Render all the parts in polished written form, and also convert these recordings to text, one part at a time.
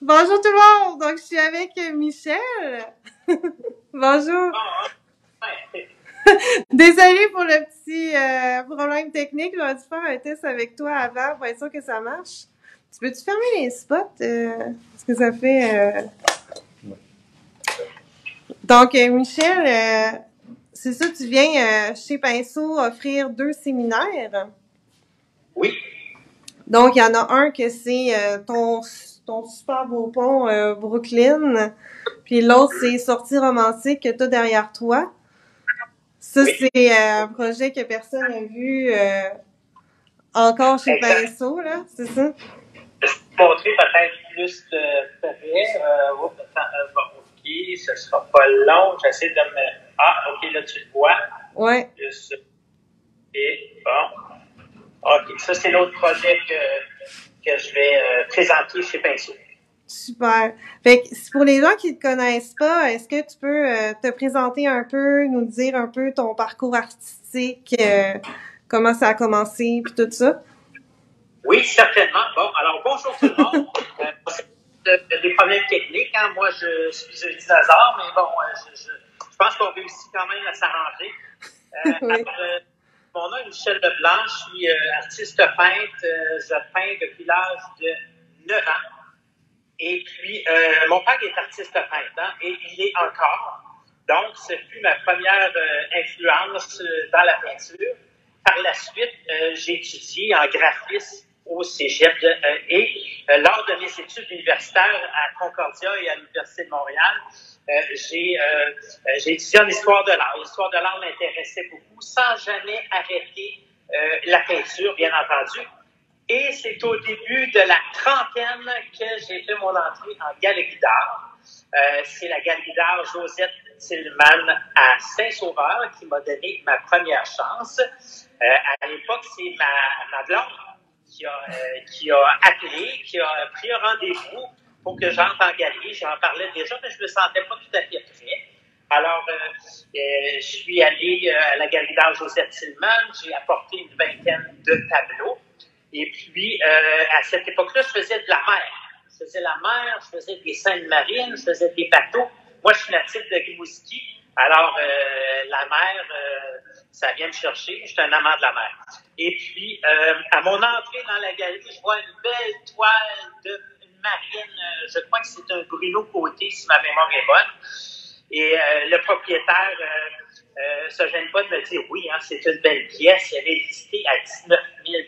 Bonjour tout le monde! Donc, je suis avec Michel. Bonjour. Ouais. Désolée pour le petit problème technique. J'aurais dû faire un test avec toi avant pour être sûr que ça marche. Tu peux-tu fermer les spots? Parce que ça fait... Donc, Michel, c'est ça, tu viens chez Pinceau offrir 2 séminaires. Oui. Donc, il y en a un que c'est ton super beau pont Brooklyn. Puis l'autre, c'est Sortie romantique que tu as derrière toi. Ça, Oui. c'est un projet que personne n'a vu encore chez Exact. Pinceau, là, c'est ça? Je vais te montrer peut-être plus de près. Bon, OK, ce sera pas long. J'essaie de me... Ah, OK, là, tu le vois. Ouais. Juste... Et bon. OK, ça, c'est l'autre projet que je vais présenter chez Pinceau. Super. Fait que pour les gens qui te connaissent pas, est-ce que tu peux te présenter un peu, nous dire un peu ton parcours artistique, comment ça a commencé, puis tout ça? Oui, certainement. Bon, alors bonjour tout le monde. Des problèmes techniques, hein. Moi, je suis un dinosaure, mais bon, je pense qu'on réussit quand même à s'arranger. Oui. Alors, mon nom est Michel Leblanc, je suis artiste peintre. Je peins depuis l'âge de 9 ans. Et puis, mon père est artiste peintre, hein, et il est encore. Donc, ce fut ma première influence dans la peinture. Par la suite, j'ai étudié en graphisme au cégep et lors de mes études universitaires à Concordia et à l'Université de Montréal, j'ai étudié en histoire de l'art. L'histoire de l'art m'intéressait beaucoup, sans jamais arrêter la peinture, bien entendu. Et c'est au début de la trentaine que j'ai fait mon entrée en galerie d'art. C'est la galerie d'art Josette Tillman à Saint-Sauveur qui m'a donné ma première chance. À l'époque, c'est ma blonde qui a appelé, qui a pris un rendez-vous pour que j'entre en galerie. J'en parlais déjà, mais je me sentais pas tout à fait prêt. Alors, je suis allé à la galerie d'art Josette Tillman. J'ai apporté une vingtaine de tableaux. Et puis, à cette époque-là, je faisais de la mer. Je faisais la mer, je faisais des scènes marines, je faisais des bateaux. Moi, je suis natif de Rimouski. Alors, la mer, ça vient me chercher. Je suis un amant de la mer. Et puis, à mon entrée dans la galerie, je vois une belle toile de marine. Je crois que c'est un Bruno Côté, si ma mémoire est bonne. Et le propriétaire se gêne pas de me dire oui, hein, c'est une belle pièce. Il avait listé à 19 000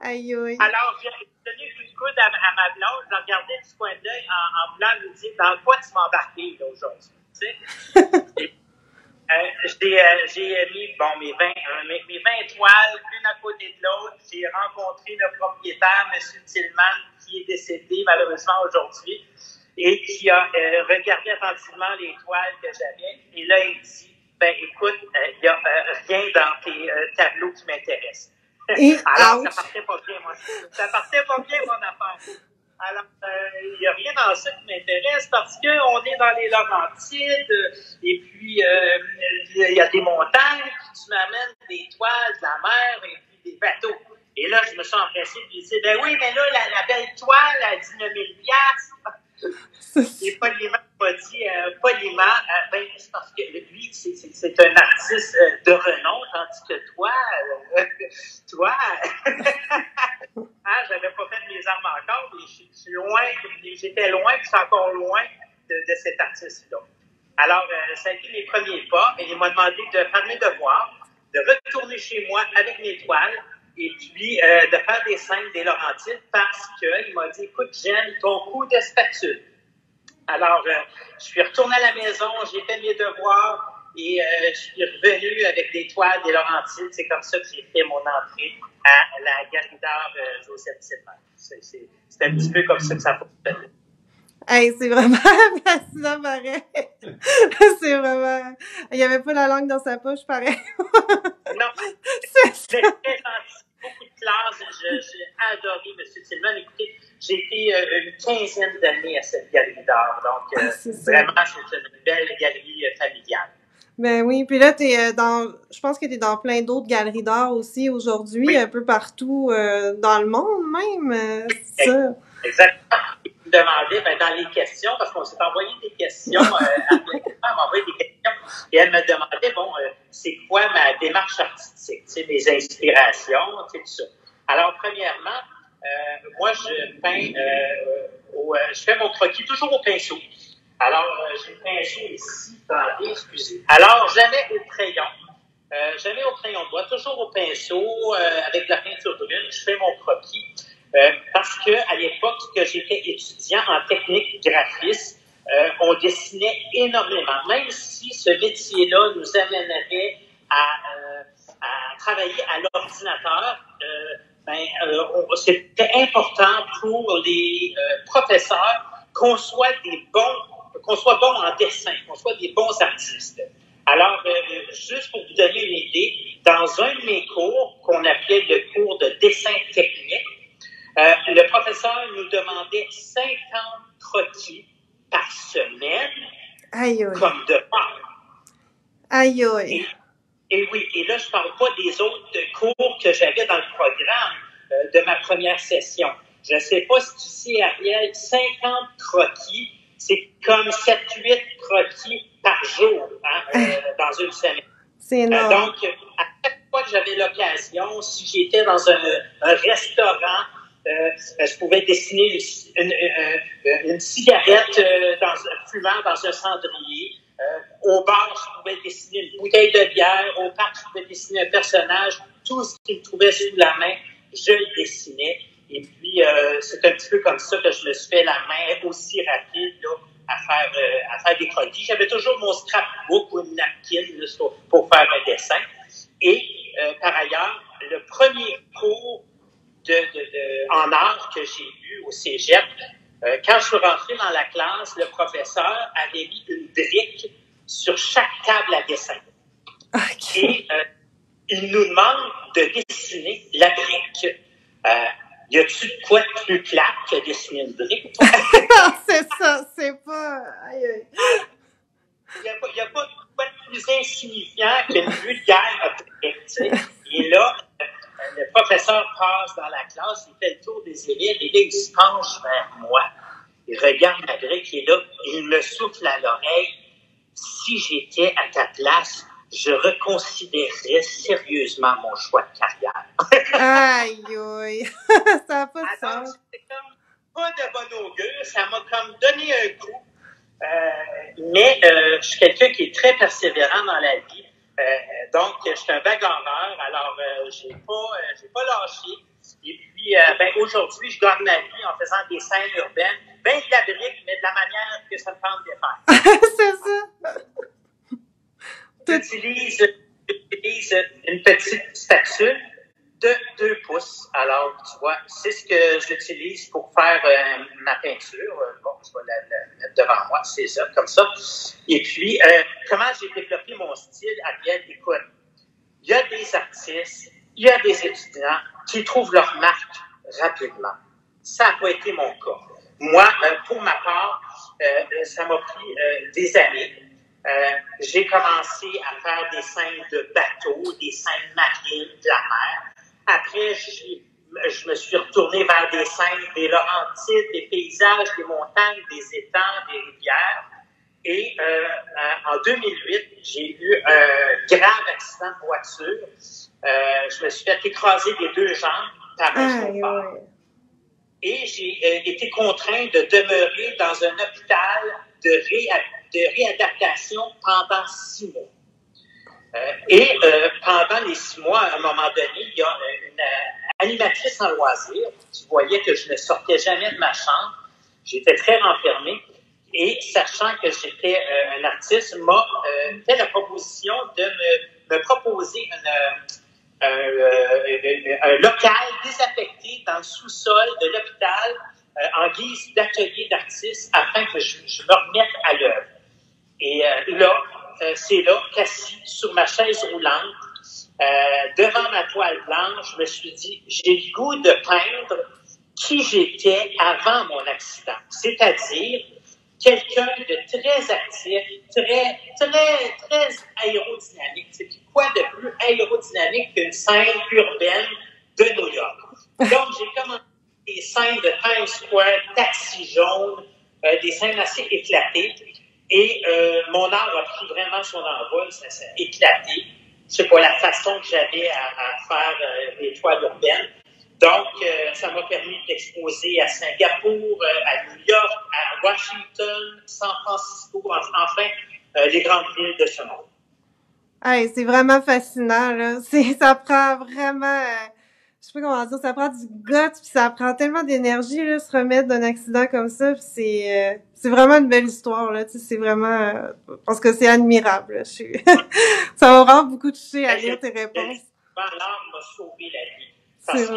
Aïe, aïe. Alors, j'ai donné un coup de coude à ma blonde, je la regardais du coin d'œil en voulant lui dire dans quoi tu m'embarquais là, aujourd'hui. Tu sais? J'ai mis mes 20 toiles, une à côté de l'autre. J'ai rencontré le propriétaire, M. Tillman, qui est décédé malheureusement aujourd'hui, et qui a regardé attentivement les toiles que j'avais. Et là, il dit, écoute, il n'y a rien dans tes tableaux qui m'intéresse. Alors, ça partait pas bien, moi. Ça partait pas bien, mon affaire. Alors, il n'y a rien dans ça qui m'intéresse parce qu'on est dans les Laurentides et puis il y a des montagnes, puis tu m'amènes des toiles de la mer et puis des bateaux. Et là, je me suis empressé de lui dire, ben oui, mais là, la belle toile à 19 000 $. Et poliment, m'a dit, c'est parce que lui, c'est un artiste de renom, tandis que toi, hein, j'avais pas fait mes armes encore, mais j'étais loin, puis je suis encore loin de cet artiste-là. Alors, ça a été mes premiers pas, et il m'a demandé de faire mes devoirs, de retourner chez moi avec mes toiles, et puis de faire des scènes des Laurentides, parce qu'il m'a dit, écoute, j'aime ton coup de spatule. Alors, je suis retourné à la maison, j'ai fait mes devoirs et je suis revenu avec des toiles des Laurentides. C'est comme ça que j'ai fait mon entrée à la galerie d'art Josette Tillman. C'est un petit peu comme ça que ça fonctionne. Hey, c'est vraiment fascinant, pareil. C'est vraiment... Il n'y avait pas la langue dans sa poche, pareil. Non, c'est très gentil. Beaucoup de classe. J'ai adoré M. Tillman. Écoutez, j'ai été une quinzaine d'années à cette galerie d'art. Donc, vraiment, c'est une belle galerie familiale. Ben oui, puis là, je pense que t'es dans plein d'autres galeries d'art aussi aujourd'hui, un peu partout dans le monde même, c'est ça. Exactement. Il me demandait, dans les questions, parce qu'on s'est envoyé des questions, elle m'a envoyé des questions, et elle me demandait, c'est quoi ma démarche artistique, mes inspirations, tout ça. Alors, premièrement, moi, je peins, je fais mon croquis toujours au pinceau. Alors, j'ai le pinceau ici, attendez, excusez. Alors, jamais au crayon. Jamais au crayon de bois, toujours au pinceau, avec de la peinture brune, je fais mon croquis. Parce que à l'époque que j'étais étudiant en technique graphiste, on dessinait énormément. Même si ce métier-là nous amènerait à travailler à l'ordinateur, c'était important pour les professeurs qu'on soit bon en dessin, qu'on soit des bons artistes. Alors, juste pour vous donner une idée, dans un de mes cours, qu'on appelait le cours de dessin technique, le professeur nous demandait 50 croquis par semaine comme devoir. Aïe, aïe. Et oui, et là, je ne parle pas des autres cours que j'avais dans le programme de ma première session. Je ne sais pas si tu sais, Ariel, 50 croquis, c'est comme 7-8 croquis par jour dans une semaine. C'est énorme. Donc, à chaque fois que j'avais l'occasion, si j'étais dans un restaurant, je pouvais dessiner une cigarette fumant dans un cendrier. Au bar, je pouvais dessiner une bouteille de bière. Au parc, je pouvais dessiner un personnage. Tout ce qui me trouvait sous la main, je le dessinais. Et puis, c'est un petit peu comme ça que je me suis fait la main aussi rapide là, à faire des croquis. J'avais toujours mon scrapbook ou une napkin là, pour faire un dessin. Et par ailleurs, le premier cours en art que j'ai eu au cégep, quand je suis rentré dans la classe, le professeur avait mis une brique sur chaque table à dessin. Okay. Et il nous demande de dessiner la brique. Y a-tu de quoi de plus plate que dessiner une brique? C'est ça, c'est pas... Il n'y a pas de quoi de plus insignifiant qu'une vulgaire brique. Et là, le professeur passe dans la classe, il fait le tour des élèves, et là, il se penche vers moi. Il regarde la brique, et là, il me souffle à l'oreille. Si j'étais à ta place, je reconsidérerais sérieusement mon choix de carrière. Aïe, aïe. Ça n'a pas de sens. C'était comme pas de bon augure. Ça m'a comme donné un coup. Mais je suis quelqu'un qui est très persévérant dans la vie. Donc, je suis un bagarreur. Alors, j'ai pas lâché. Et puis, aujourd'hui, je gagne ma vie en faisant des scènes urbaines. Ben de la brique, mais de la manière que ça me tente de faire. C'est ça. J'utilise une petite spatule de 2 pouces. Alors, tu vois, c'est ce que j'utilise pour faire ma peinture. Bon, je vais la mettre devant moi, c'est ça, comme ça. Et puis, comment j'ai développé mon style? Ariel, écoute, il y a des artistes, il y a des étudiants qui trouvent leur marque rapidement. Ça n'a pas été mon cas. Moi, pour ma part, ça m'a pris des années. J'ai commencé à faire des scènes de bateaux, des scènes marines, de la mer. Après, je me suis retourné vers des scènes des Laurentides, des paysages, des montagnes, des étangs, des rivières. Et en 2008, j'ai eu un grave accident de voiture. Je me suis fait écraser des 2 jambes par un chauffeur. Et j'ai été contraint de demeurer dans un hôpital de réadaptation pendant 6 mois. Et pendant les 6 mois, à un moment donné, il y a une animatrice en loisirs qui voyait que je ne sortais jamais de ma chambre. J'étais très renfermé. Et sachant que j'étais un artiste, m'a fait la proposition de me proposer un local désaffecté dans le sous-sol de l'hôpital en guise d'atelier d'artiste afin que je me remette à l'œuvre. Et là, c'est là qu'assis sur ma chaise roulante, devant ma toile blanche, je me suis dit, j'ai le goût de peindre qui j'étais avant mon accident. C'est-à-dire quelqu'un de très actif, très aérodynamique. C'est quoi de plus aérodynamique qu'une scène urbaine de New York? Donc, j'ai commencé des scènes de Times Square, taxi jaune, des scènes assez éclatées. Et mon art a pris vraiment son envol, ça s'est éclaté. Je sais pas, la façon que j'avais à faire les toiles urbaines. Donc, ça m'a permis d'exposer à Singapour, à New York, à Washington, San Francisco, enfin, les grandes villes de ce monde. Hey, c'est vraiment fascinant, là. Ça prend vraiment, je sais pas comment dire, ça prend du guts, puis ça prend tellement d'énergie, là, se remettre d'un accident comme ça, puis c'est vraiment une belle histoire, là. Tu sais, c'est vraiment, parce que c'est admirable, là. Ça m'a vraiment beaucoup touché à lire tes réponses. L'art m'a sauvé la vie. Parce que,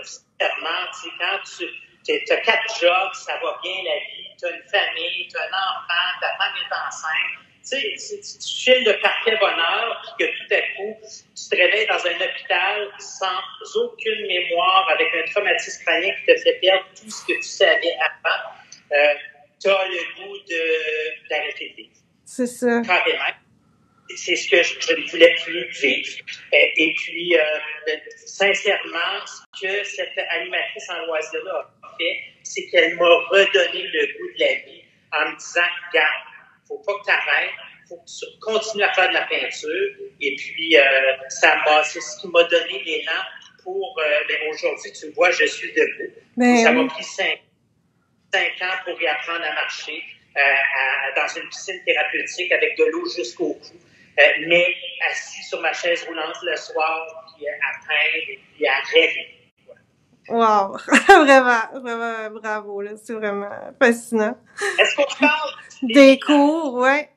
sincèrement, tu sais, quand tu as 4 jobs, ça va bien la vie, tu as une famille, tu as un enfant, ta femme est enceinte, tu sais, tu files le parfait bonheur, puis que tout à coup, tu te réveilles dans un hôpital sans aucune mémoire, avec un traumatisme crânien qui te fait perdre tout ce que tu savais avant, tu as le goût d'arrêter de vivre. C'est ça. Carrément. C'est ce que je ne voulais plus vivre. Et puis, sincèrement, ce que cette animatrice en loisir-là a fait, c'est qu'elle m'a redonné le goût de la vie en me disant, regarde, faut pas que tu arrêtes, faut que tu continues à faire de la peinture. Et puis, c'est ce qui m'a donné l'élan pour, aujourd'hui, tu vois, je suis debout. Ça m'a pris 5 ans pour réapprendre à marcher dans une piscine thérapeutique avec de l'eau jusqu'au cou. Mais assis sur ma chaise roulante le soir, puis à peindre, et puis à rêver. Wow! Vraiment, bravo, là. C'est vraiment fascinant. Est-ce qu'on parle des cours, ouais.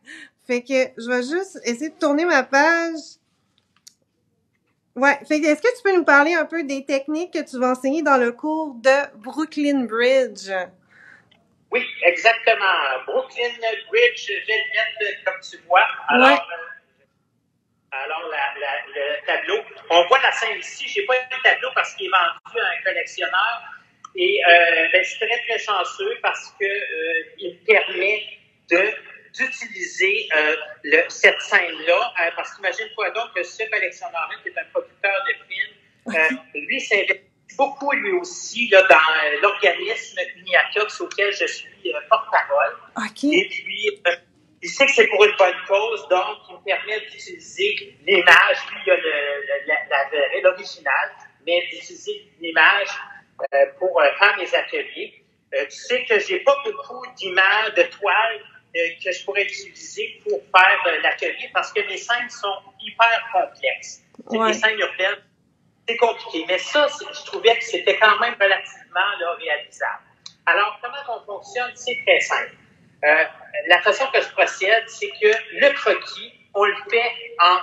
Fait que je vais juste essayer de tourner ma page. Ouais. Fait que est-ce que tu peux nous parler un peu des techniques que tu vas enseigner dans le cours de Brooklyn Bridge? Oui, exactement. Brooklyn Bridge, je vais le mettre comme tu vois. Alors, le tableau, on voit la scène ici. Je n'ai pas le tableau parce qu'il est vendu à un collectionneur. Et je suis très, très chanceux parce que il me permet d'utiliser cette scène-là. Parce qu'imagine-toi donc que ce collectionneur-là, qui est un producteur de films, lui s'investit beaucoup, lui aussi, là, dans l'organisme Uniatox auquel je suis porte-parole. Okay. Et puis, il sait que c'est pour une bonne cause, donc il me permet d'utiliser l'image. Lui, il a l'original, mais d'utiliser l'image pour faire mes ateliers. Tu sais que j'ai pas beaucoup d'images, de toiles que je pourrais utiliser pour faire l'atelier parce que mes scènes sont hyper complexes. Ouais. Les scènes urbaines, c'est compliqué. Mais ça, je trouvais que c'était quand même relativement réalisable. Alors, comment on fonctionne? C'est très simple. La façon que je procède, c'est que le croquis, on le fait en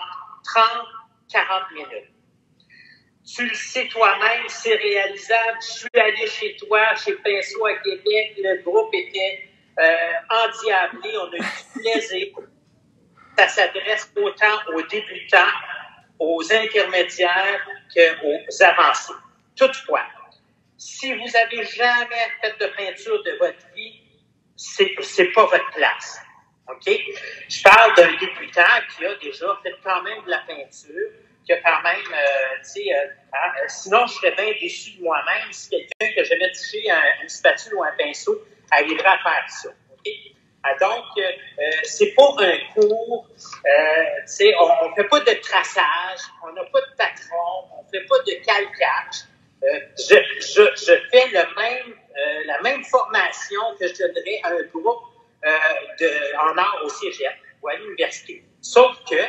30-40 minutes. Tu le sais toi-même, c'est réalisable. Je suis allé chez toi, chez Pinceau à Québec, le groupe était endiablé, on a eu du plaisir. Ça s'adresse autant aux débutants, aux intermédiaires qu'aux avancés. Toutefois, si vous avez jamais fait de peinture de votre vie, c'est pas votre place. OK? Je parle d'un débutant qui a déjà fait quand même de la peinture, qui a quand même, sinon je serais bien déçu de moi-même si quelqu'un que j'avais touché une spatule ou un pinceau arriverait à faire ça. OK? Donc, c'est pas un cours, on fait pas de traçage, on n'a pas de patron, on fait pas de calcage. Je fais la même formation que je donnerais à un groupe en art au cégep ou à l'université. Sauf que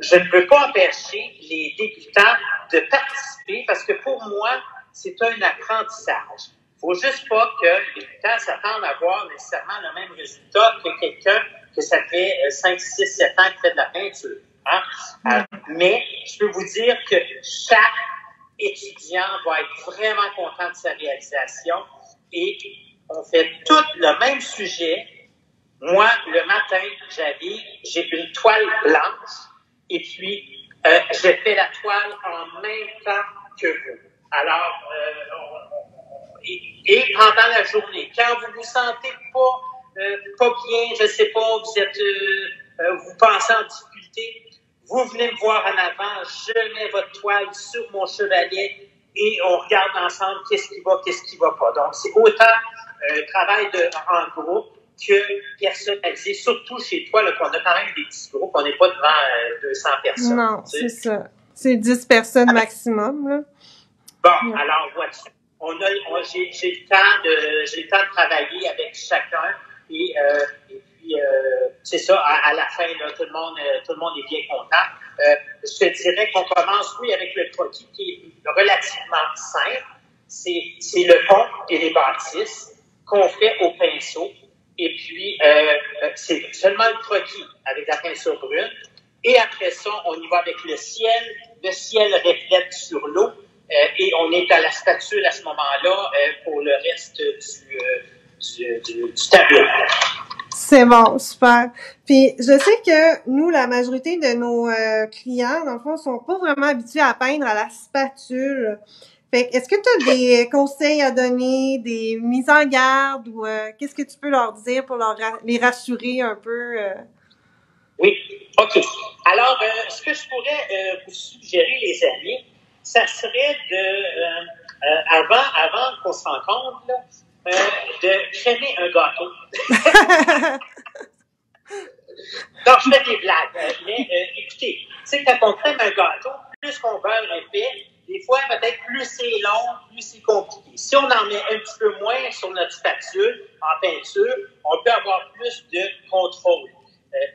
je ne peux pas empêcher les débutants de participer parce que pour moi, c'est un apprentissage. Il ne faut juste pas que les débutants s'attendent à avoir nécessairement le même résultat que quelqu'un que ça fait 5, 6, 7 ans qui fait de la peinture. Hein? Mais je peux vous dire que chaque étudiant va être vraiment content de sa réalisation et on fait tout le même sujet. Moi, le matin, j'ai une toile blanche et puis je fais la toile en même temps que vous. Alors, et pendant la journée, quand vous vous sentez pas bien, je sais pas, vous pensez en difficulté, vous venez me voir en avant, je mets votre toile sur mon chevalet et on regarde ensemble qu'est-ce qui va pas. Donc, c'est autant travail en groupe que personnalisé, surtout chez toi, là, qu'on a quand même des petits groupes, on n'est pas devant 200 personnes. Non, c'est ça. C'est 10 personnes maximum, là. Bon, alors, vois-tu, j'ai le temps de travailler avec chacun et puis, c'est ça, à la fin, là, tout le monde est bien content. Je te dirais qu'on commence, oui, avec le croquis qui est relativement simple. C'est le pont et les bâtisses qu'on fait au pinceau. Et puis, c'est seulement le croquis avec la pinceau brune. Et après ça, on y va avec le ciel. Le ciel reflète sur l'eau. Et on est à la spatule à ce moment-là pour le reste du tableau. C'est bon, super. Puis, je sais que nous, la majorité de nos clients, dans le fond, sont pas vraiment habitués à peindre à la spatule. Fait que, est-ce que tu as des conseils à donner, des mises en garde ou qu'est-ce que tu peux leur dire pour les rassurer un peu? Oui, OK. Alors, ce que je pourrais vous suggérer, les amis, ça serait avant qu'on se rencontre, là, de crémer un gâteau. Donc, je fais des blagues. Mais écoutez, tu sais, quand on crème un gâteau, plus qu'on beurre épais, des fois, peut-être plus c'est long, plus c'est compliqué. Si on en met un petit peu moins sur notre spatule, en peinture, on peut avoir plus de contrôle.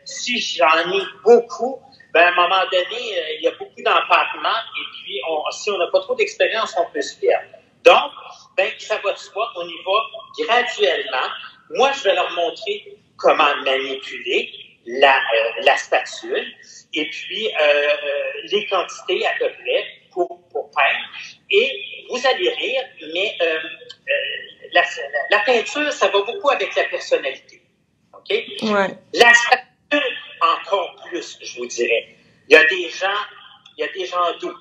Si j'en ai beaucoup, ben, à un moment donné, il y a beaucoup d'empattement et puis, si on n'a pas trop d'expérience, on peut se perdre. Donc, ben, ça va de soi, on y va graduellement. Moi, je vais leur montrer comment manipuler la spatule et puis les quantités à peu près pour peindre. Et vous allez rire, mais la peinture, ça va beaucoup avec la personnalité. OK? Ouais. La spatule, encore plus, je vous dirais. Il y a des gens doux.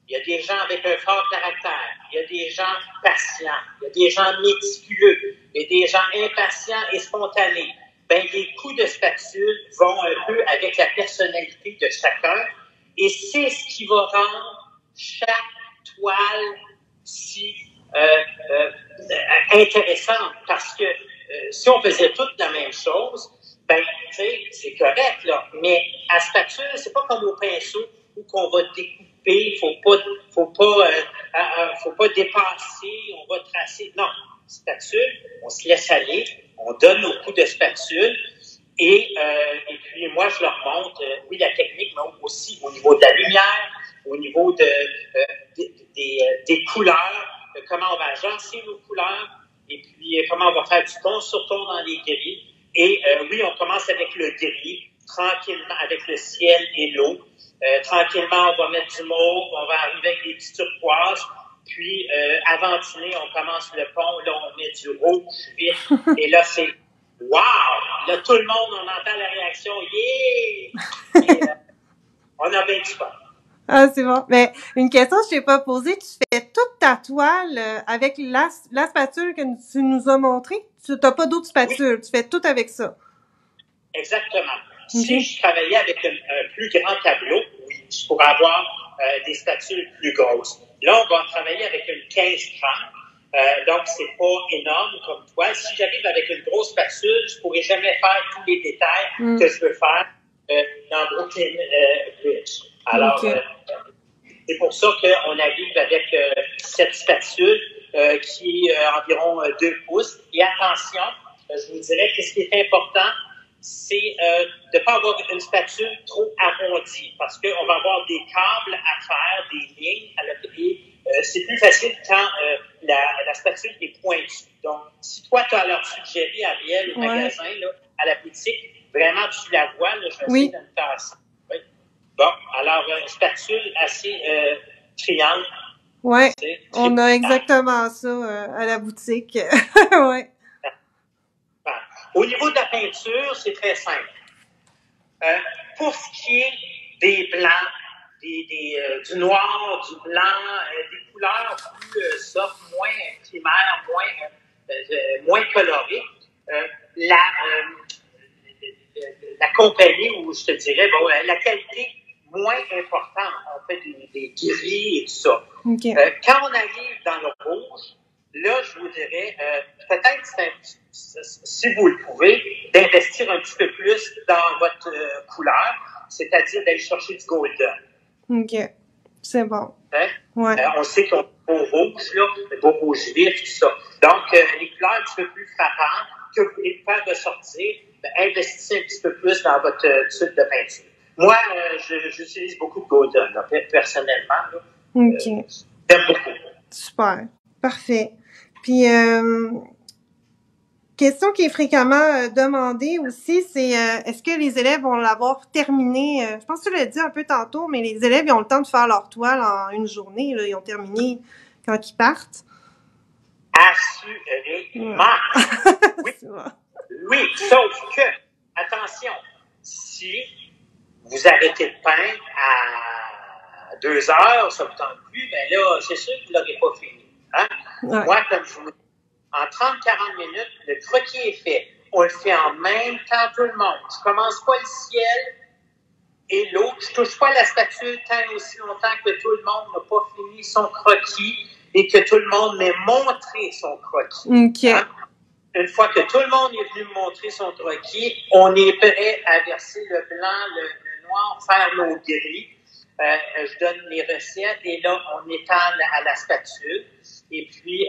Il y a des gens avec un fort caractère. Il y a des gens patients. Il y a des gens méticuleux. Il y a des gens impatients et spontanés. Ben, les coups de spatule vont un peu avec la personnalité de chacun. Et c'est ce qui va rendre chaque toile si intéressante. Parce que si on faisait toutes la même chose, ben, tu sais, c'est correct, là. Mais à spatule, c'est pas comme au pinceau où qu'on va découper, faut pas dépasser, on va tracer. Non, spatule, on se laisse aller, on donne nos coups de spatule et puis moi je leur montre, oui, la technique, mais aussi au niveau de la lumière, au niveau des couleurs, comment on va agencer nos couleurs et puis comment on va faire du ton sur ton dans les gris. Et oui, on commence avec le gris, tranquillement, avec le ciel et l'eau. Tranquillement, on va mettre du mauve, on va arriver avec des petits turquoises. Puis, avant dîner, on commence le pont. Là, on met du rouge vite. Et là, c'est « wow ». Là, tout le monde, on entend la réaction « yeah ». Et on a bien du fun. Ah, c'est bon. Mais une question que je t'ai pas posée, tu fais toute ta toile avec la spatule que tu nous as montrée? Tu n'as pas d'autres spatules, oui. Tu fais tout avec ça? Exactement. Okay. Si je travaillais avec un plus grand tableau, oui, je pourrais avoir des spatules plus grosses. Là, on va travailler avec une 15-30, donc c'est pas énorme comme toi. Si j'arrive avec une grosse spatule, je pourrais jamais faire tous les détails que je veux faire dans Brooklyn Bridge. Alors, okay. C'est pour ça qu'on arrive avec cette spatule qui est environ 2 pouces. Et attention, je vous dirais que ce qui est important, c'est de ne pas avoir une spatule trop arrondie parce qu'on va avoir des câbles à faire, des lignes et c'est plus facile quand la spatule est pointue. Donc, si toi, tu as leur suggéré, Ariel, au magasin, là, à la boutique, vraiment, tu la vois, là, je vais essayer de me tasser. Oui. Bon, alors, une spatule assez triangle. Oui, on a exactement ça à la boutique. Oui. Au niveau de la peinture, c'est très simple. Pour ce qui est des blancs, du noir, du blanc, des couleurs plus soft, moins primaires, moins colorées, la compagnie, ou je te dirais, bon, la qualité moins importante. On fait des gris et tout ça. Okay. Quand on arrive dans le rouge, là, je vous dirais, peut-être, si vous le pouvez, d'investir un petit peu plus dans votre couleur, c'est-à-dire d'aller chercher du golden. OK. C'est bon. Hein? Ouais. On sait qu'on a beau rouge, là, le beau rouge vif, tout ça. Donc, les couleurs un petit peu plus frappantes que vous voulez faire ressortir, investissez un petit peu plus dans votre tube de peinture. Moi, j'utilise beaucoup de golden, là, personnellement. Là. OK. J'aime beaucoup. Super. Parfait. Puis, question qui est fréquemment demandée aussi, c'est est-ce que les élèves vont l'avoir terminé? Je pense que tu l'as dit un peu tantôt, mais les élèves ils ont le temps de faire leur toile en une journée. Là, ils ont terminé quand ils partent. Assurément. Oui. Oui, sauf que, attention, si vous arrêtez de peindre à 2 heures, ça ne vous tente plus, ben là, c'est sûr que vous ne l'aurez pas fini. Hein? Ouais. Moi, comme je vous dis, en 30-40 minutes, le croquis est fait. On le fait en même temps tout le monde. Je commence pas le ciel et l'eau. Je touche pas la statue tant aussi longtemps que tout le monde n'a pas fini son croquis et que tout le monde m'ait montré son croquis. OK. Hein? Une fois que tout le monde est venu me montrer son croquis, on est prêt à verser le blanc, le noir, faire nos gris. Je donne les recettes et là, on étale à la spatule. Et puis,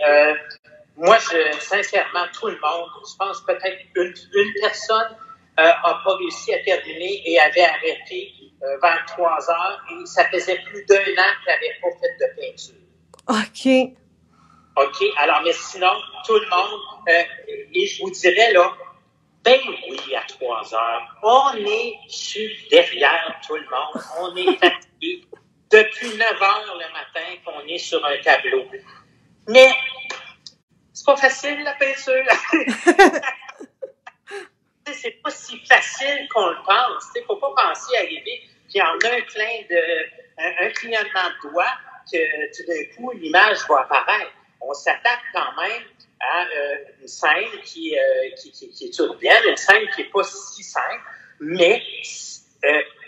moi, sincèrement, tout le monde, je pense peut-être une personne n'a pas réussi à terminer et avait arrêté vers 3 heures et ça faisait plus d'1 an qu'il n'avait pas fait de peinture. OK. OK? Alors, mais sinon, tout le monde, et je vous dirais, là, ben oui, à 3 heures, on est derrière tout le monde, on est fatigué. Depuis 9 heures le matin qu'on est sur un tableau. Mais, c'est pas facile, la peinture. C'est pas si facile qu'on le pense. Il faut pas penser à arriver, puis en un clignement de doigts, que tout d'un coup, l'image va apparaître. On s'attaque quand même à une scène qui est urbaine, une scène qui n'est pas si simple, mais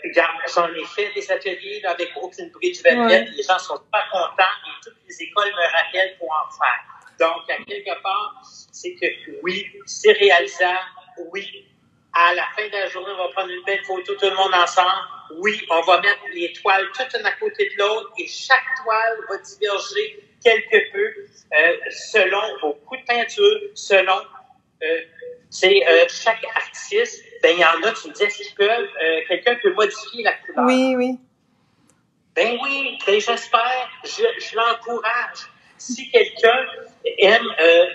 regarde, j'en ai fait des ateliers là, avec Brooklyn Bridge Velvet, les gens sont pas contents et toutes les écoles me rappellent pour en faire. Donc, à quelque part, c'est que oui, c'est réalisable, oui. À la fin de la journée, on va prendre une belle photo, tout le monde ensemble. Oui, on va mettre les toiles toutes une à côté de l'autre et chaque toile va diverger quelque peu selon vos coups de peinture, selon chaque artiste. Ben, il y en a qui me disent qu'ils peuvent, quelqu'un peut modifier la couleur. Oui, oui. Ben oui, ben j'espère, je l'encourage. Si quelqu'un aime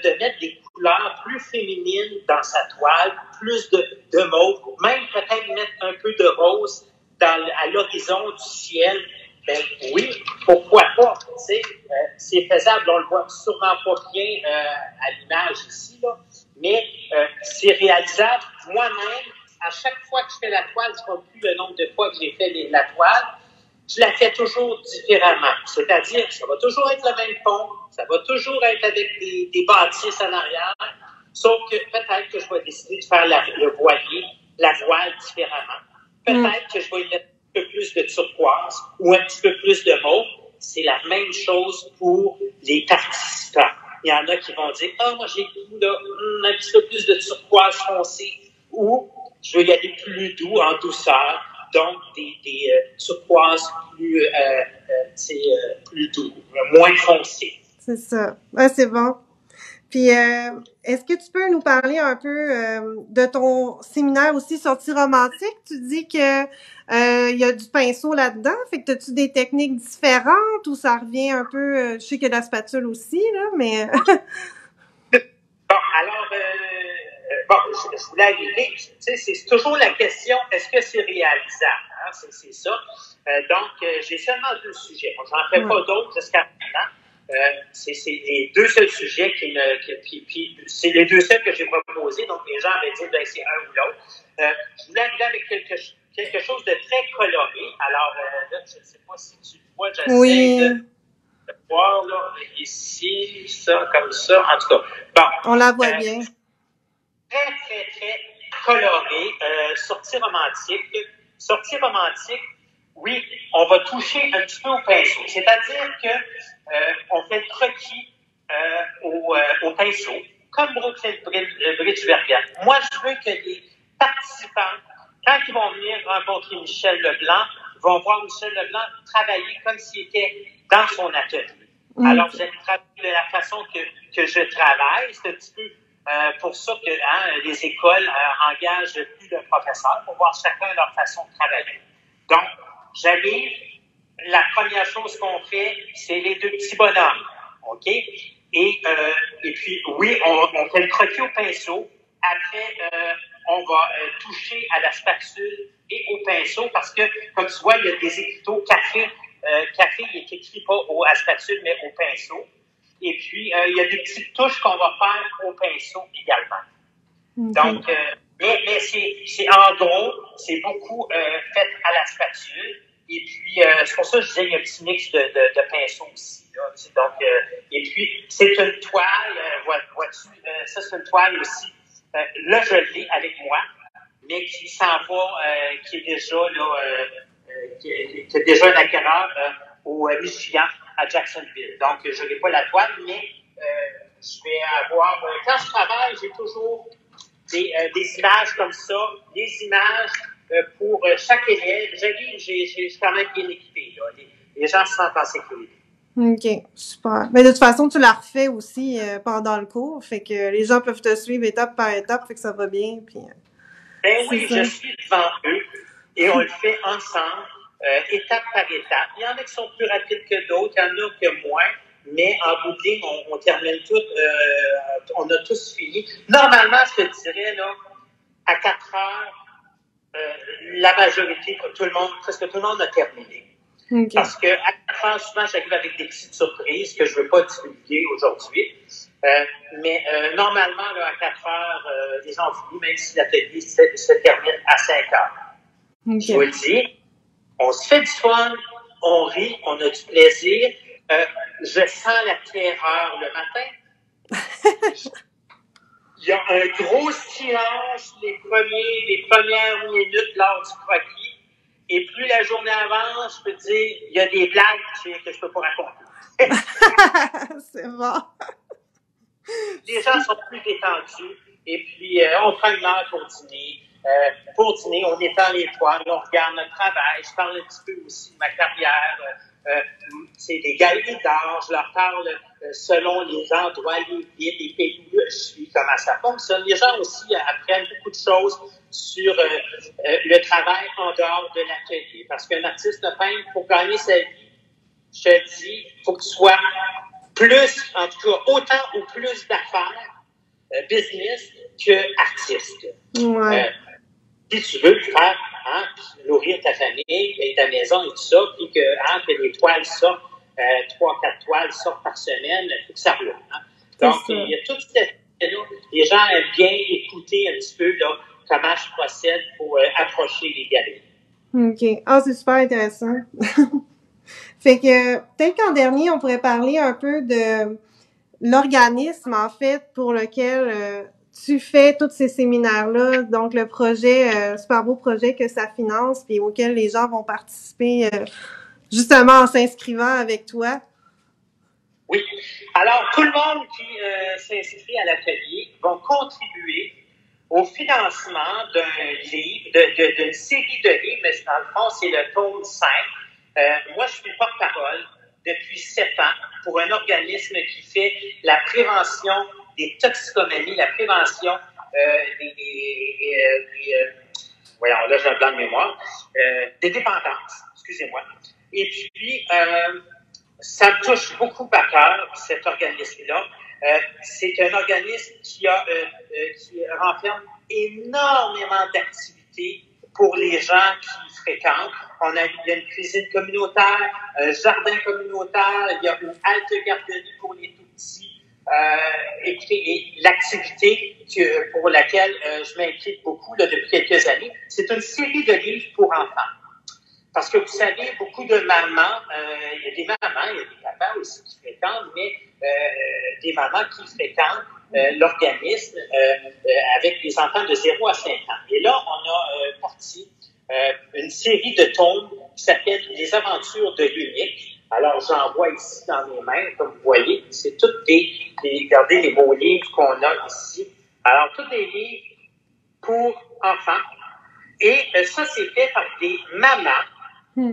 de mettre des couleurs plus féminines dans sa toile, plus de mauve, même peut-être mettre un peu de rose à l'horizon du ciel, ben oui, pourquoi pas? C'est faisable, on le voit sûrement pas bien à l'image ici, là, mais c'est réalisable. Moi-même, à chaque fois que je fais la toile, je ne compte plus le nombre de fois que j'ai fait la toile, je la fais toujours différemment. C'est-à-dire que ça va toujours être le même fond, ça va toujours être avec des bâtisses en arrière, sauf que peut-être que je vais décider de faire le voilier, la voile différemment. Peut-être que je vais y mettre un peu plus de turquoise ou un petit peu plus de mauve. C'est la même chose pour les participants. Il y en a qui vont dire « Ah, moi j'ai le goût un petit peu plus de turquoise foncé » ou « Je veux y aller plus doux, en douceur ». Donc, des turquoises plus doux, moins foncées. C'est ça. Ouais, c'est bon. Puis, est-ce que tu peux nous parler un peu de ton séminaire aussi sortie romantique? Tu dis que il y a du pinceau là-dedans. Fait que as-tu des techniques différentes ou ça revient un peu... je sais qu'il y a de la spatule aussi, là, mais... Bon, alors... je voulais arriver, tu sais, c'est toujours la question, est-ce que c'est réalisable? Hein? C'est ça. Donc, j'ai seulement 2 sujets. Moi, j'en fais pas d'autres jusqu'à maintenant. C'est les 2 seuls sujets puis c'est les 2 seuls que j'ai proposés. Donc, les gens avaient dit, ben, c'est un ou l'autre. Je voulais arriver avec quelque chose de très coloré. Alors, là, je ne sais pas si tu le vois, j'essaie de voir, là, ici, ça, comme ça. En tout cas, bon. On la voit bien. Très, très, très coloré, sortie romantique. Sortie romantique, Oui, on va toucher un petit peu au pinceau. C'est-à-dire que on fait le croquis au pinceau, comme Brooklyn Bridge Verbier. Moi, je veux que les participants, quand ils vont venir rencontrer Michel Leblanc, vont voir Michel Leblanc travailler comme s'il était dans son atelier. Alors, vous allez travailler de la façon que je travaille. C'est un petit peu pour ça que les écoles engagent plus de professeurs pour voir chacun leur façon de travailler. Donc, j'arrive, la première chose qu'on fait, c'est les deux petits bonhommes, OK? Et puis, oui, on fait le croquis au pinceau. Après, on va toucher à la spatule et au pinceau parce que, comme tu vois, il y a des écriteaux café. Café, il est écrit pas à la spatule, mais au pinceau. Et puis, il y a des petites touches qu'on va faire au pinceau également. Okay. Donc, mais c'est en gros, c'est beaucoup fait à la spatule. Et puis, c'est pour ça que je disais qu'il y a un petit mix de pinceau aussi. Là. Donc, et puis, c'est une toile, vois-tu, ça c'est une toile aussi. Là, je l'ai avec moi, mais qui s'en va, qui est déjà là, qui est déjà un acquéreur au Michigan, à Jacksonville. Donc, je n'ai pas la toile, mais je vais avoir... quand je travaille, j'ai toujours des images comme ça, des images pour chaque élève. J'ai quand même bien équipé. Là. Les gens se sentent en sécurité. OK, super. Mais de toute façon, tu la refais aussi pendant le cours, fait que les gens peuvent te suivre étape par étape, fait que ça va bien. Puis, ben oui, je suis devant eux et on le fait ensemble, étape par étape. Il y en a qui sont plus rapides que d'autres, il y en a que moins, mais en bout de ligne, on termine tout, on a tous fini. Normalement, je te dirais, là, à 4 heures, la majorité, presque tout le monde a terminé. Okay. Parce que à 4 heures, souvent, j'arrive avec des petites surprises que je ne veux pas divulguer aujourd'hui. Mais normalement, là, à 4 heures, les gens ont fini, même si l'atelier se termine à 5 heures. Okay. Je vous le dis, on se fait du fun, on rit, on a du plaisir. Je sens la terreur le matin. Il y a un gros silence les premières minutes lors du croquis. Et plus la journée avance, je peux te dire, il y a des blagues que je peux pas raconter. C'est bon. Les gens sont plus détendus. Et puis, on prend une heure pour dîner. Pour dîner, on étend les toiles, on regarde notre travail. Je parle un petit peu aussi de ma carrière. C'est des galeries d'art. Je leur parle selon les endroits, les villes, les pays où je suis, comment ça fonctionne. Les gens aussi apprennent beaucoup de choses sur le travail en dehors de l'atelier. Parce qu'un artiste de peintre, pour gagner sa vie, je te dis, il faut que tu sois plus, en tout cas, autant ou plus d'affaires, business, que artiste. Ouais. Si tu veux faire, nourrir ta famille et ta maison et tout ça, puis que les toiles sortent, 3-4 toiles sortent par semaine, il faut que ça roule. Hein? Donc, il y a tout cette là. Les gens aiment bien écouter un petit peu là, comment je procède pour approcher les galeries. OK. Ah, c'est super intéressant. Fait que peut-être qu'en dernier, on pourrait parler un peu de l'organisme, en fait, pour lequel tu fais tous ces séminaires-là. Donc, le projet, super beau projet que ça finance, puis auquel les gens vont participer justement en s'inscrivant avec toi. Oui. Alors, tout le monde qui s'inscrit à l'atelier va contribuer au financement d'un livre, d'une série de livres, mais dans le fond, c'est le tome 5. Moi, je suis porte-parole depuis 7 ans pour un organisme qui fait la prévention des toxicomanies, la prévention voyons, là, j'ai un blanc de mémoire, des dépendances, excusez-moi. Et puis, ça me touche beaucoup à cœur, cet organisme-là. C'est un organisme qui renferme énormément d'activités pour les gens qui fréquentent. Il y a une cuisine communautaire, un jardin communautaire, il y a une halte garderie pour les tout-petits. Et l'activité pour laquelle je m'implique beaucoup là, depuis quelques années, c'est une série de livres pour enfants. Parce que vous savez, beaucoup de mamans, il y a des mamans, il y a des papas aussi qui fréquentent, mais des mamans qui fréquentent l'organisme avec des enfants de 0 à 5 ans. Et là, on a parti une série de tomes qui s'appelle Les Aventures de l'Unique. Alors, j'en vois ici dans mes mains, comme vous voyez. C'est toutes regardez les beaux livres qu'on a ici. Alors, tous des livres pour enfants. Et ça, c'est fait par des mamans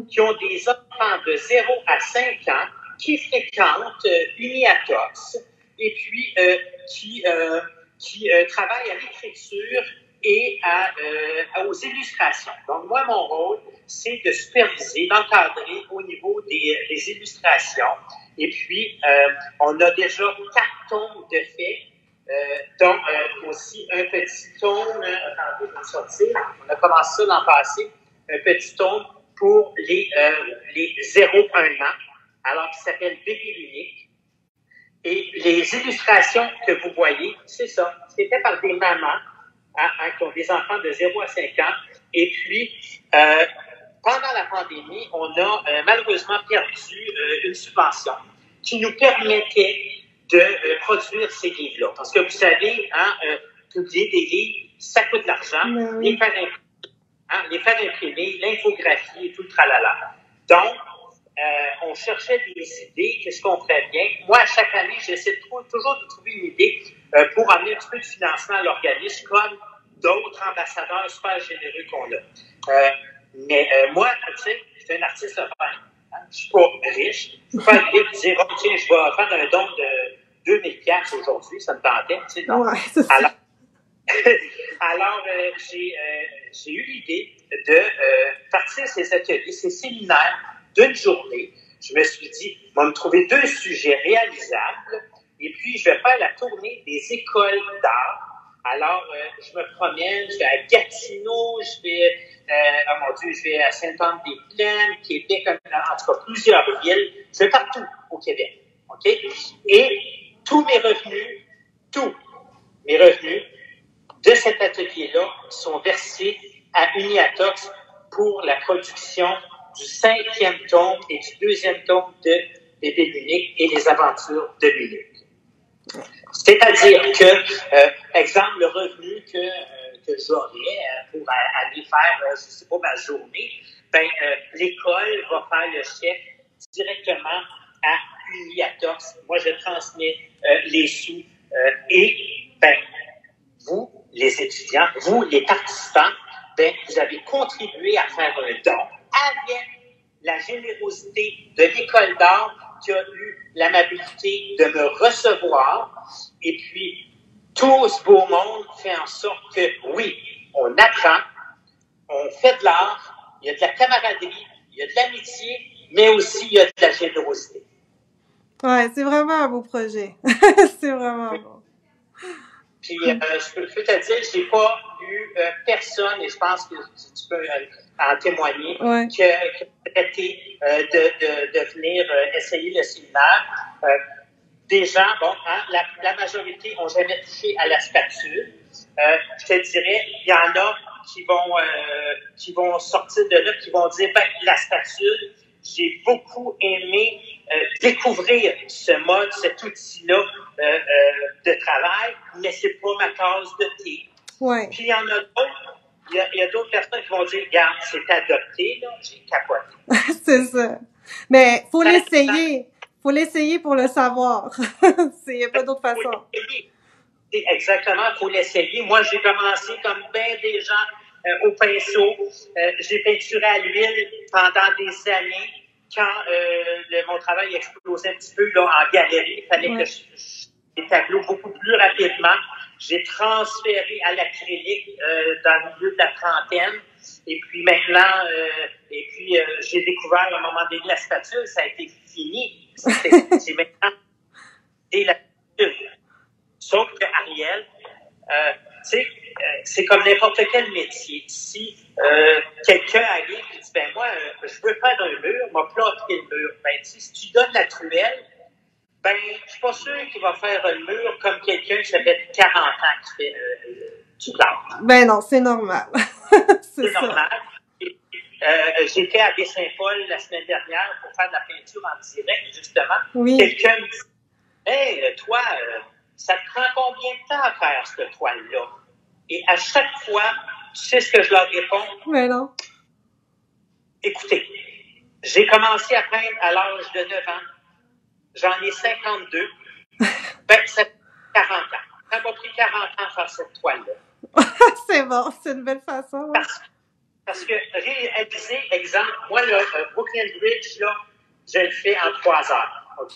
qui ont des enfants de 0 à 5 ans qui fréquentent Uniatox et puis qui travaillent à l'écriture et aux illustrations. Donc, moi, mon rôle, c'est de superviser, d'encadrer au niveau des illustrations. Et puis, on a déjà 4 tomes de faits, dont aussi un petit tome, attendez, je vais le sortir, on a commencé ça l'an passé, un petit tome pour les 0-1 ans, alors qui s'appelle Bébé l'Unique. Et les illustrations que vous voyez, c'est ça, c'est fait par des mamans qui ont des enfants de 0 à 5 ans. Et puis, pendant la pandémie, on a malheureusement perdu une subvention qui nous permettait de produire ces livres-là. Parce que vous savez, publier des livres, ça coûte de l'argent. Oui. Les faire imprimer, l'infographie et tout le tralala. Donc, on cherchait des idées, qu'est-ce qu'on ferait bien. Moi, à chaque année, j'essaie toujours de trouver une idée pour amener un petit peu de financement à l'organisme, comme d'autres ambassadeurs super généreux qu'on a. Mais moi, tu sais, je suis un artiste peintre. Je suis pas riche. Je peux pas arriver et dire, oh, tiens, je vais faire un don de 2000 $ aujourd'hui, ça me tentait, tu sais, non? Ouais, alors, j'ai eu l'idée de partir ces ateliers, ces séminaires d'une journée. Je me suis dit, on va me trouver 2 sujets réalisables et puis je vais faire la tournée des écoles d'art. Alors, je me promène, je vais à Gatineau, je vais à Sainte-Anne-des-Plaines, Québec, en tout cas plusieurs villes. Je vais partout au Québec, OK? Et tous mes revenus de cet atelier-là sont versés à Uniatox pour la production du 5e tome et du 2e tome de Bébé l'Unique et les aventures de l'Unique. C'est-à-dire que, exemple, le revenu que j'aurais pour aller faire, je sais pas, ma journée, l'école va faire le chèque directement à Uniatox. Moi, je transmets les sous et, vous, les étudiants, vous, les participants, vous avez contribué à faire un don avec la générosité de l'école d'art qui a eu l'amabilité de me recevoir. Et puis, tout ce beau monde fait en sorte que, oui, on apprend, on fait de l'art, il y a de la camaraderie, il y a de l'amitié, mais aussi il y a de la générosité. Ouais, c'est vraiment un beau projet. C'est vraiment beau. Puis, je peux te dire, j'ai pas eu personne, et je pense que tu peux en témoigner, qui a traité de venir essayer le séminaire. Des gens, la majorité n'ont jamais touché à la spatule. Je te dirais, il y en a qui vont sortir de là, qui vont dire, la spatule, j'ai beaucoup aimé découvrir ce mode, cet outil-là de travail, mais c'est pas ma tasse de thé. Ouais. Puis il y en a d'autres, il y a d'autres personnes qui vont dire, regarde, c'est adopté, là, j'ai capoté. C'est ça. Mais faut l'essayer. Faut l'essayer pour le savoir. Il n'y a pas d'autre façon. Exactement, il faut l'essayer. Moi, j'ai commencé comme bien des gens au pinceau. J'ai peinturé à l'huile pendant des années. Quand mon travail explosait un petit peu là, en galerie, il fallait que je des tableaux beaucoup plus rapidement. J'ai transféré à l'acrylique dans le milieu de la trentaine. Et puis maintenant, j'ai découvert à un moment donné la spatule, ça a été fini. C'est maintenant la spatule. Sauf que Ariel, tu sais, c'est comme n'importe quel métier. Si quelqu'un arrive et dit, moi, je veux faire un mur, m'a planté le mur. Si tu donnes la truelle, je suis pas sûr qu'il va faire un mur comme quelqu'un qui fait 40 ans qui fait du plantes. Non, c'est normal. c'est normal. J'étais à Baie-Saint-Paul la semaine dernière pour faire de la peinture en direct, justement. Oui. Quelqu'un me dit, hey, toi, ça te prend combien de temps à faire cette toile-là? Et à chaque fois, tu sais ce que je leur réponds? Mais non. Écoutez, J'ai commencé à peindre à l'âge de 9 ans. J'en ai 52. Ben, ça fait 40 ans. Ça m'a pris 40 ans à faire cette toile-là. C'est bon, c'est une belle façon. Parce que réaliser, exemple, moi, là, Brooklyn Bridge, là, je le fais en 3 heures. OK?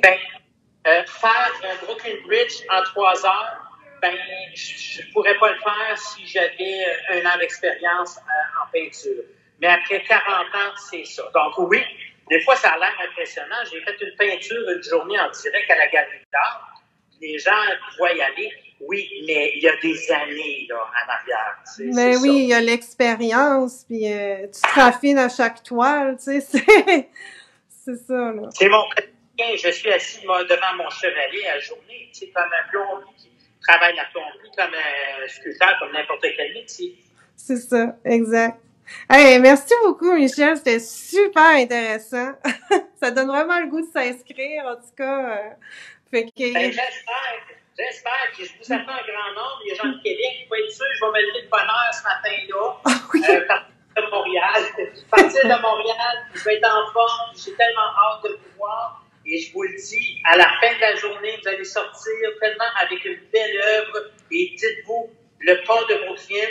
Ben, faire un Brooklyn Bridge en 3 heures, ben, je pourrais pas le faire si j'avais 1 an d'expérience en peinture. Mais après 40 ans, c'est ça. Donc, oui, des fois, ça a l'air impressionnant. J'ai fait une peinture une journée en direct à la Galerie d'Art. Les gens pouvaient y aller. Oui, mais il y a des années là, en arrière. Mais oui, il y a l'expérience, puis tu te raffines à chaque toile, tu sais, c'est ça, là. C'est mon quotidien. Je suis assis devant mon chevalet à la journée, tu sais, comme un plombier qui travaille la plomberie, comme un sculpteur, comme n'importe quel métier. C'est ça, exact. Hey, merci beaucoup, Michel. C'était super intéressant. Ça donne vraiment le goût de s'inscrire, en tout cas. Fait que... Ben, j'espère. Puis je vous attends un grand nombre. Il y a des gens de Québec qui vont être sûrs. Je vais me lever de bonne heure ce matin-là. Oui. Partir de Montréal. Partir de Montréal. Je vais être en forme. J'ai tellement hâte de vous voir. Et je vous le dis, à la fin de la journée, vous allez sortir tellement avec une belle œuvre. Et dites-vous, le pont de Brooklyn,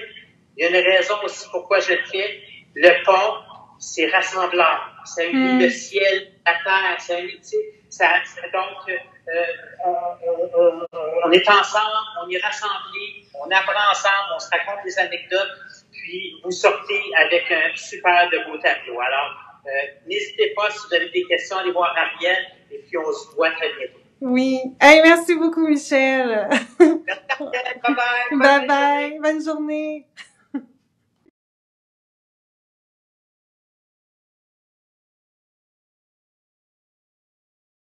il y a une raison aussi pourquoi je le fais. Le pont, c'est rassemblant. Ça unit le ciel, la terre. Ça unit, donc, on est ensemble, on est rassemblés, on apprend ensemble, on se raconte des anecdotes, puis vous sortez avec un super de beau tableau. Alors, n'hésitez pas, si vous avez des questions, allez voir Ariel, et puis on se voit très bientôt. Oui. Hey, merci beaucoup, Michel. Merci, Ariel. Bye-bye. Bye-bye. Bonne journée.